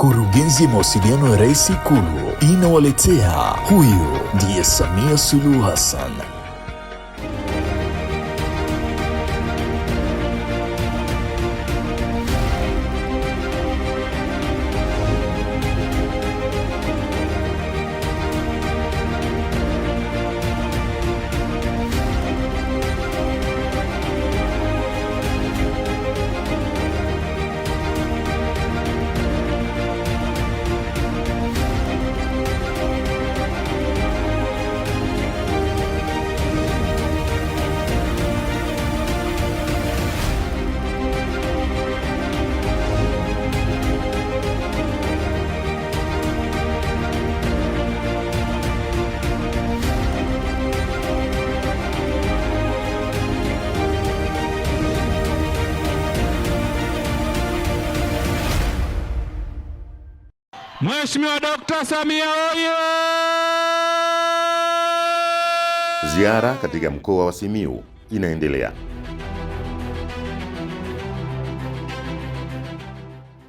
Kurugenzi ya mawasiliano ya Rais Ikulu inawaletea huyu ndiye Samia Suluhu Hassan. Mheshimiwa Dr. Samia oye! Ziara katika mkoa wa Simiyu inaendelea.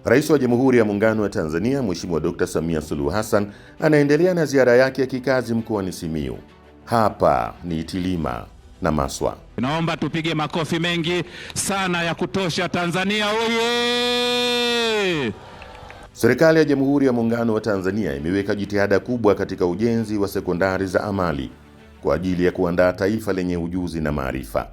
Rais wa Jamhuri ya Muungano wa Tanzania Mheshimiwa Dr. Samia Suluhu Hassan anaendelea na ziara yake ya kikazi mkoani Simiyu. Hapa ni Itilima na Maswa. Naomba tupige makofi mengi sana ya kutosha. Tanzania oye! Serikali ya Jamhuri ya Muungano wa Tanzania imeweka jitihada kubwa katika ujenzi wa sekondari za amali kwa ajili ya kuandaa taifa lenye ujuzi na maarifa.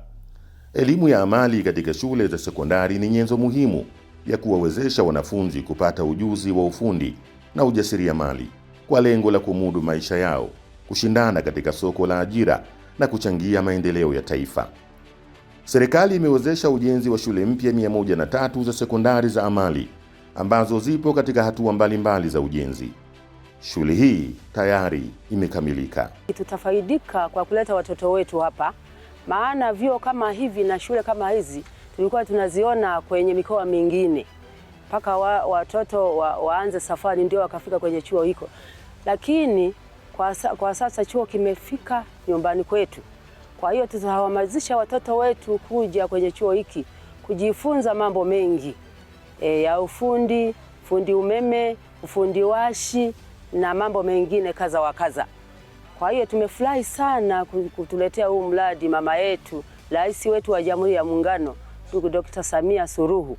Elimu ya amali katika shule za sekondari ni nyenzo muhimu ya kuwawezesha wanafunzi kupata ujuzi wa ufundi na ujasiriamali kwa lengo la kumudu maisha yao, kushindana katika soko la ajira na kuchangia maendeleo ya taifa. Serikali imewezesha ujenzi wa shule mpya 103 za sekondari za amali ambazo zipo katika hatua mbalimbali za ujenzi. Shule hii tayari imekamilika. Tutafaidika kwa kuleta watoto wetu hapa, maana vyuo kama hivi na shule kama hizi tulikuwa tunaziona kwenye mikoa mingine, mpaka watoto waanze safari ndio wakafika kwenye chuo hiko. Lakini kwa sasa chuo kimefika nyumbani kwetu. Kwa hiyo tutahamasisha watoto wetu kuja kwenye chuo hiki kujifunza mambo mengi ya ufundi, fundi umeme, ufundi washi na mambo mengine kaza wa kaza. Kwa hiyo tumefurahi sana kutuletea huu mradi mama yetu, Rais wetu wa Jamhuri ya Muungano, ndugu Dr. Samia Suluhu.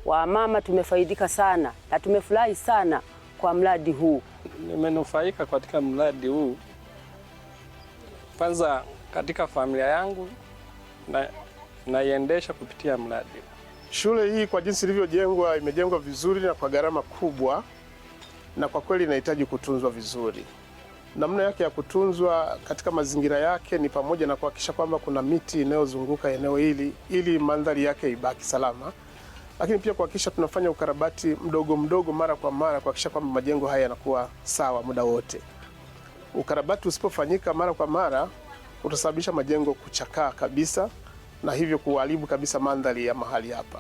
Wamama tumefaidika sana na tumefurahi sana kwa mradi huu. Nimenufaika katika mradi huu. Kwanza katika familia yangu naiendesha kupitia mradi. Shule hii kwa jinsi ilivyojengwa, imejengwa vizuri na kwa gharama kubwa, na kwa kweli inahitaji kutunzwa vizuri. Namna yake ya kutunzwa katika mazingira yake ni pamoja na kuhakikisha kwamba kuna miti inayozunguka eneo hili ili mandhari yake ibaki salama, lakini pia kuhakikisha tunafanya ukarabati mdogo mdogo mara kwa mara kuhakikisha kwamba majengo haya yanakuwa sawa muda wote. Ukarabati usipofanyika mara kwa mara utasababisha majengo kuchakaa kabisa na hivyo kuharibu kabisa mandhari ya mahali hapa.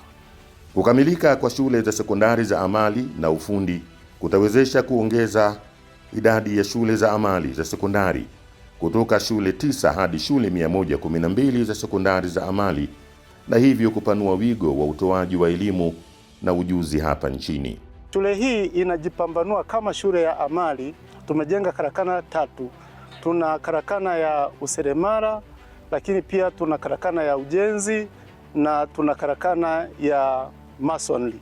Kukamilika kwa shule za sekondari za amali na ufundi kutawezesha kuongeza idadi ya shule za amali za sekondari kutoka shule 9 hadi shule 112 za sekondari za amali, na hivyo kupanua wigo wa utoaji wa elimu na ujuzi hapa nchini. Shule hii inajipambanua kama shule ya amali. Tumejenga karakana 3. Tuna karakana ya useremala, lakini pia tuna karakana ya ujenzi na tuna karakana ya masonry.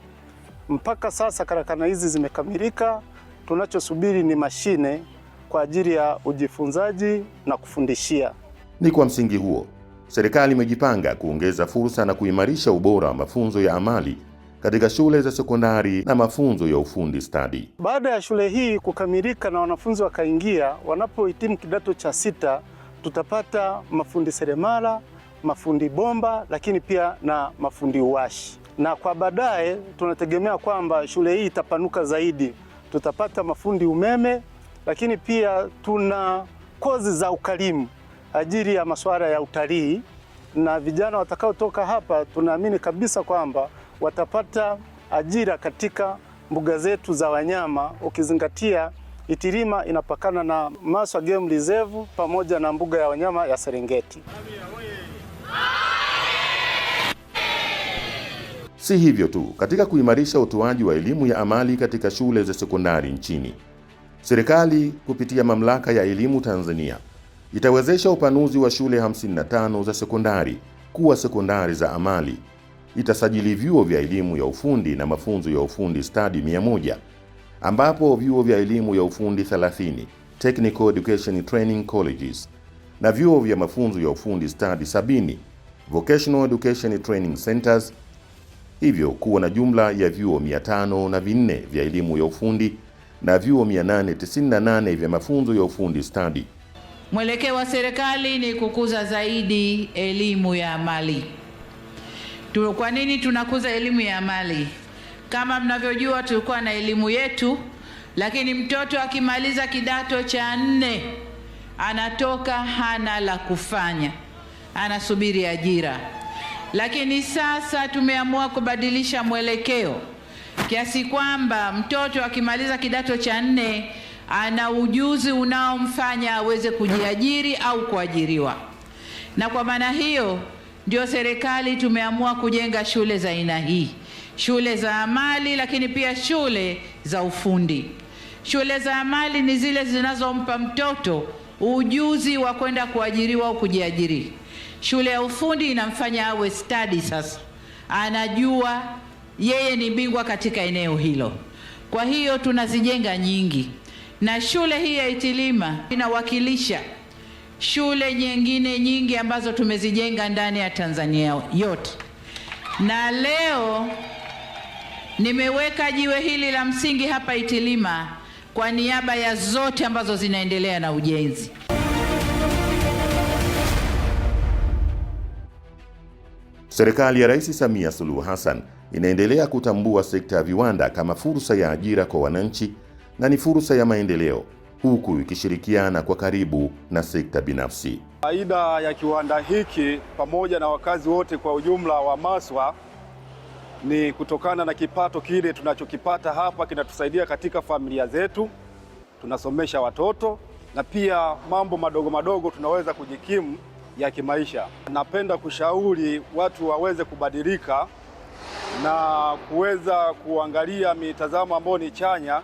Mpaka sasa karakana hizi zimekamilika. Tunachosubiri ni mashine kwa ajili ya ujifunzaji na kufundishia. Ni kwa msingi huo, serikali imejipanga kuongeza fursa na kuimarisha ubora wa mafunzo ya amali katika shule za sekondari na mafunzo ya ufundi stadi. Baada ya shule hii kukamilika na wanafunzi wakaingia, wanapohitimu kidato cha 6 tutapata mafundi seremala, mafundi bomba, lakini pia na mafundi uwashi. Na kwa baadaye tunategemea kwamba shule hii itapanuka zaidi. Tutapata mafundi umeme, lakini pia tuna kozi za ukalimu ajili ya masuala ya utalii, na vijana watakaotoka hapa tunaamini kabisa kwamba watapata ajira katika mbuga zetu za wanyama, ukizingatia Itilima inapakana na Maswa Game Reserve pamoja na mbuga ya wanyama ya Serengeti. Si hivyo tu, katika kuimarisha utoaji wa elimu ya amali katika shule za sekondari nchini, serikali kupitia Mamlaka ya Elimu Tanzania itawezesha upanuzi wa shule 55 za sekondari kuwa sekondari za amali. Itasajili vyuo vya elimu ya ufundi na mafunzo ya ufundi stadi 100, ambapo vyuo vya elimu ya ufundi 30, Technical Education Training Colleges, na vyuo vya mafunzo ya ufundi stadi 70, Vocational Education Training Centers, hivyo kuwa na jumla ya vyuo 504 vya elimu ya ufundi na vyuo 898 vya mafunzo ya ufundi stadi. Mwelekeo wa serikali ni kukuza zaidi elimu ya amali. Kwa nini tunakuza elimu ya amali? Kama mnavyojua, tulikuwa na elimu yetu, lakini mtoto akimaliza kidato cha 4 anatoka hana la kufanya, anasubiri ajira. Lakini sasa tumeamua kubadilisha mwelekeo kiasi kwamba mtoto akimaliza kidato cha 4 ana ujuzi unaomfanya aweze kujiajiri au kuajiriwa. Na kwa maana hiyo ndio serikali tumeamua kujenga shule za aina hii, shule za amali, lakini pia shule za ufundi. Shule za amali ni zile zinazompa mtoto ujuzi wa kwenda kuajiriwa au kujiajiri. Shule ya ufundi inamfanya awe stadi, sasa anajua yeye ni bingwa katika eneo hilo. Kwa hiyo tunazijenga nyingi, na shule hii ya Itilima inawakilisha shule nyingine nyingi ambazo tumezijenga ndani ya Tanzania yote. Na leo nimeweka jiwe hili la msingi hapa Itilima kwa niaba ya zote ambazo zinaendelea na ujenzi. Serikali ya Rais Samia Suluhu Hassan inaendelea kutambua sekta ya viwanda kama fursa ya ajira kwa wananchi na ni fursa ya maendeleo, huku ikishirikiana kwa karibu na sekta binafsi. Faida ya kiwanda hiki pamoja na wakazi wote kwa ujumla wa Maswa ni kutokana na kipato kile tunachokipata hapa, kinatusaidia katika familia zetu, tunasomesha watoto na pia mambo madogo madogo tunaweza kujikimu ya kimaisha. Napenda kushauri watu waweze kubadilika na kuweza kuangalia mitazamo ambayo ni chanya.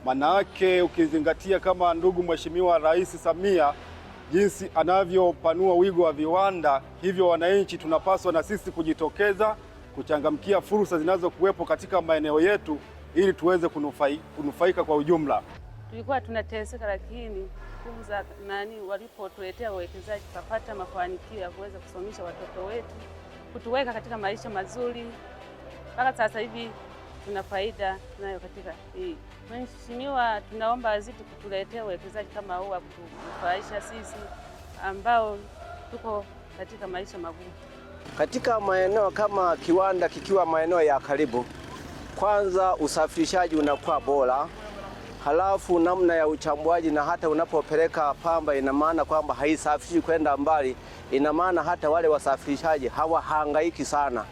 Manake ukizingatia kama ndugu Mheshimiwa Rais Samia jinsi anavyopanua wigo wa viwanda, hivyo wananchi tunapaswa na sisi kujitokeza kuchangamkia fursa zinazokuwepo katika maeneo yetu ili tuweze kunufaika kwa ujumla. Tulikuwa tunateseka, lakini kumza walipotuletea uwekezaji tukapata mafanikio ya kuweza kusomesha watoto wetu, kutuweka katika maisha mazuri. Mpaka sasa hivi tuna faida nayo katika hii. Mheshimiwa, tunaomba azidi kutuletea uwekezaji kama huu wa kutufaisha sisi ambao tuko katika maisha magumu. Katika maeneo kama kiwanda kikiwa maeneo ya karibu, kwanza usafirishaji unakuwa bora, halafu namna ya uchambuaji, na hata unapopeleka pamba ina maana kwamba haisafirishi kwenda mbali, ina maana hata wale wasafirishaji hawahangaiki sana.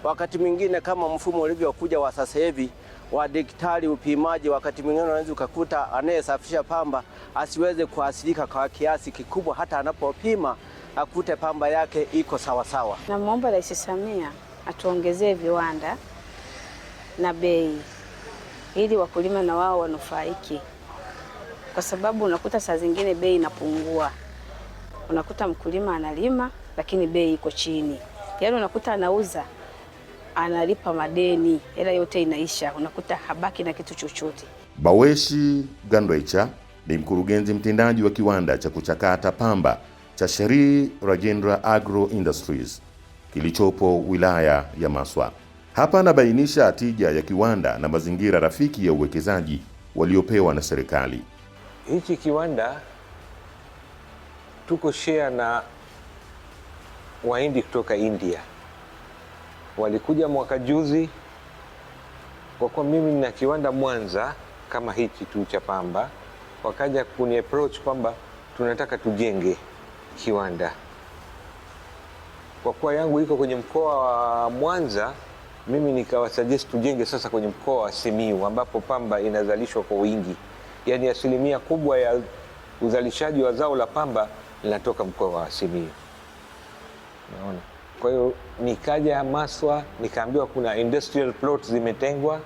Wakati mwingine kama mfumo ulivyokuja wa sasa hivi wa daktari upimaji, wakati mwingine unaweza ukakuta anayesafirisha pamba asiweze kuathirika kwa kiasi kikubwa, hata anapopima akute pamba yake iko sawa sawa. Namuomba Rais Samia atuongezee viwanda na bei ili wakulima na wao wanufaiki, kwa sababu unakuta saa zingine bei inapungua. Unakuta mkulima analima lakini bei iko chini, yaani unakuta anauza analipa madeni, hela yote inaisha, unakuta habaki na kitu chochote. Baweshi Gandwaicha ni mkurugenzi mtendaji wa kiwanda cha kuchakata pamba cha Shri Rajendra Agro Industries kilichopo wilaya ya Maswa. Hapa anabainisha tija ya kiwanda na mazingira rafiki ya uwekezaji waliopewa na serikali. Hichi kiwanda tuko share na Wahindi kutoka India. Walikuja mwaka juzi, kwa kuwa mimi nina kiwanda Mwanza kama hichi tu cha pamba, wakaja kuni approach kwamba tunataka tujenge kiwanda. Kwa kuwa yangu iko kwenye mkoa wa Mwanza, mimi nikawasuggest tujenge sasa kwenye mkoa wa Simiyu ambapo pamba inazalishwa kwa wingi. Yaani asilimia kubwa ya uzalishaji wa zao la pamba linatoka mkoa wa Simiyu. Unaona? Kwa hiyo nikaja Maswa, nikaambiwa kuna industrial plots zimetengwa,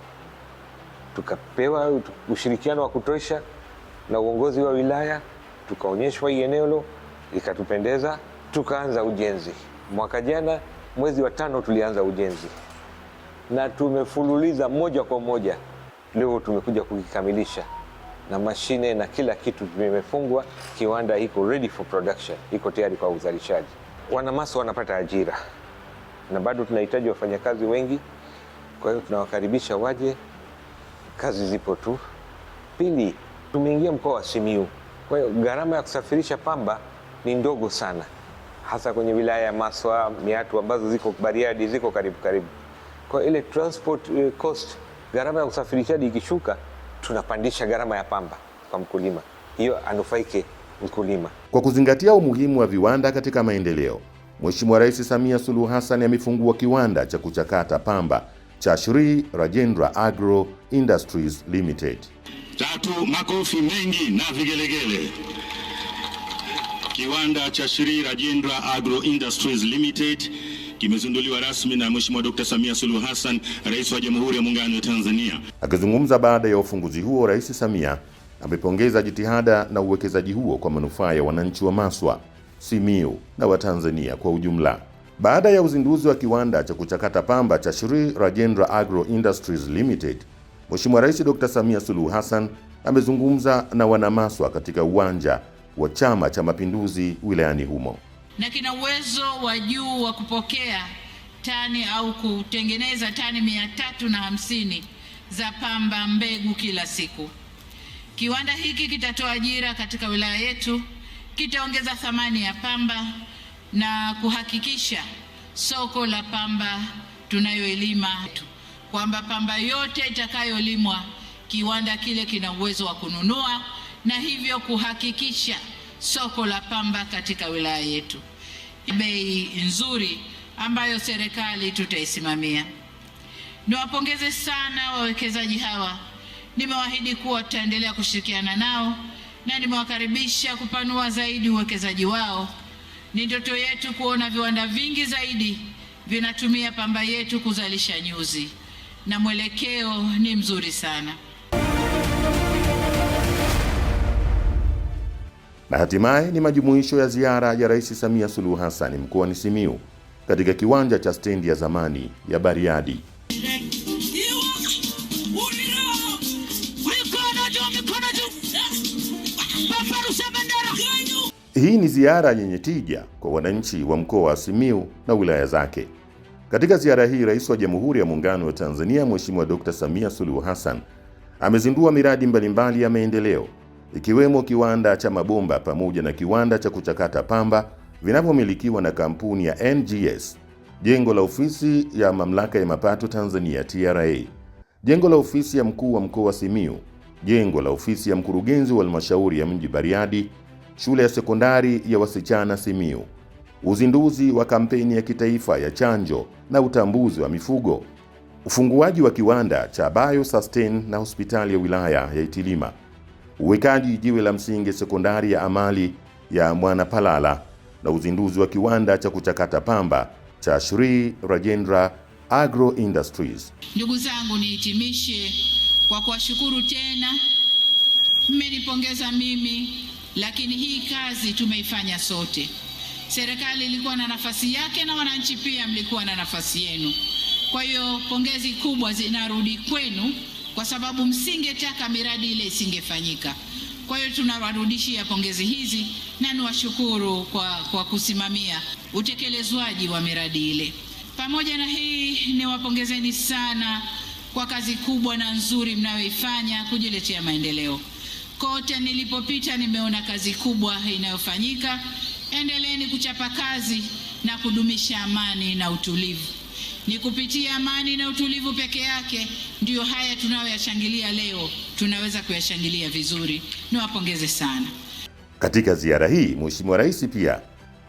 tukapewa ushirikiano wa kutosha na uongozi wa wilaya, tukaonyeshwa hii eneo, ikatupendeza, tukaanza ujenzi. Mwaka jana mwezi wa 5 tulianza ujenzi na tumefululiza moja kwa moja. Leo tumekuja kukikamilisha na mashine na kila kitu vimefungwa. Kiwanda iko ready for production, iko tayari kwa uzalishaji. Wanamaswa wanapata ajira na bado tunahitaji wafanyakazi wengi, kwa hiyo tunawakaribisha waje, kazi zipo tu. Pili, tumeingia mkoa wa Simiyu, kwa hiyo gharama ya kusafirisha pamba ni ndogo sana, hasa kwenye wilaya ya Maswa, Meatu ambazo ziko Bariadi, ziko karibu. Kwa ile transport cost, gharama ya usafirishaji ikishuka, tunapandisha gharama ya pamba kwa mkulima, hiyo anufaike mkulima. Kwa kuzingatia umuhimu wa viwanda katika maendeleo, Mheshimiwa Rais Samia Suluhu Hassan amefungua kiwanda cha kuchakata pamba cha Shri Rajendra Agro Industries Limited. Tatu, makofi mengi na vigelegele. Kiwanda cha Shri Rajendra Agro Industries Limited kimezinduliwa rasmi na Mheshimiwa Dr. Samia Suluhu Hassan, Rais wa Jamhuri ya Muungano wa Tanzania. Akizungumza baada ya ufunguzi huo, Rais Samia amepongeza jitihada na uwekezaji huo kwa manufaa ya wananchi wa Maswa, Simiyu na Watanzania kwa ujumla. Baada ya uzinduzi wa kiwanda cha kuchakata pamba cha Shri Rajendra Agro Industries Limited, Mheshimiwa Rais Dr. Samia Suluhu Hassan amezungumza na wanamaswa katika uwanja wa Chama cha Mapinduzi wilayani humo. Na kina uwezo wa juu wa kupokea tani au kutengeneza tani 350 za pamba mbegu kila siku. Kiwanda hiki kitatoa ajira katika wilaya yetu, kitaongeza thamani ya pamba na kuhakikisha soko la pamba tunayoilima, kwamba pamba yote itakayolimwa kiwanda kile kina uwezo wa kununua, na hivyo kuhakikisha soko la pamba katika wilaya yetu. Bei nzuri ambayo serikali tutaisimamia. Niwapongeze sana wawekezaji hawa. Nimewaahidi kuwa tutaendelea kushirikiana nao na nimewakaribisha kupanua zaidi uwekezaji wao. Ni ndoto yetu kuona viwanda vingi zaidi vinatumia pamba yetu kuzalisha nyuzi, na mwelekeo ni mzuri sana. Na hatimaye ni majumuisho ya ziara ya Rais Samia Suluhu Hassan mkoani Simiyu katika kiwanja cha stendi ya zamani ya Bariadi. Hii ni ziara yenye tija kwa wananchi wa mkoa wa Simiyu na wilaya zake. Katika ziara hii, Rais wa Jamhuri ya Muungano wa Tanzania Mheshimiwa Dr. Samia Suluhu Hassan amezindua miradi mbalimbali ya maendeleo, ikiwemo kiwanda cha mabomba pamoja na kiwanda cha kuchakata pamba vinavyomilikiwa na kampuni ya NGS, jengo la ofisi ya Mamlaka ya Mapato Tanzania TRA, jengo la ofisi ya mkuu wa mkoa wa Simiyu, jengo la ofisi ya mkurugenzi wa halmashauri ya mji Bariadi, shule ya sekondari ya wasichana Simiyu, uzinduzi wa kampeni ya kitaifa ya chanjo na utambuzi wa mifugo, ufunguaji wa kiwanda cha BioSustain na hospitali ya wilaya ya Itilima, uwekaji jiwe la msingi sekondari ya amali ya Mwanapalala na uzinduzi wa kiwanda cha kuchakata pamba cha Shri Rajendra Agro Industries. Ndugu zangu, nihitimishe kwa kuwashukuru tena. Mmenipongeza mimi, lakini hii kazi tumeifanya sote. Serikali ilikuwa na nafasi yake na wananchi pia mlikuwa na nafasi yenu. Kwa hiyo pongezi kubwa zinarudi kwenu, kwa sababu msingetaka miradi ile isingefanyika. Kwa hiyo tunawarudishia pongezi hizi na niwashukuru kwa kusimamia utekelezwaji wa miradi ile. Pamoja na hii, niwapongezeni sana kwa kazi kubwa na nzuri mnayoifanya kujiletea maendeleo. Kote nilipopita nimeona kazi kubwa inayofanyika. Endeleeni kuchapa kazi na kudumisha amani na utulivu. Ni kupitia amani na utulivu peke yake ndiyo haya tunayoyashangilia leo tunaweza kuyashangilia vizuri. Niwapongeze sana. Katika ziara hii, Mheshimiwa Rais pia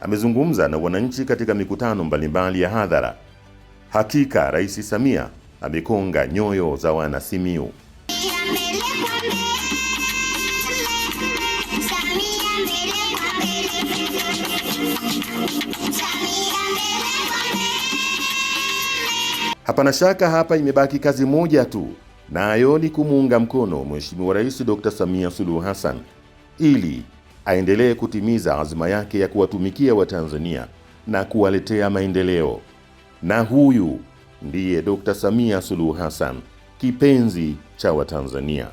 amezungumza na wananchi katika mikutano mbalimbali ya hadhara. Hakika Rais Samia amekonga nyoyo za wana Simiyu. Samia mbele. Hapana shaka hapa imebaki kazi moja tu, nayo ni kumuunga mkono Mheshimiwa Rais Dr. Samia Suluhu Hassan ili aendelee kutimiza azma yake ya kuwatumikia Watanzania na kuwaletea maendeleo. Na huyu ndiye Dr. Samia Suluhu Hassan, kipenzi cha Watanzania.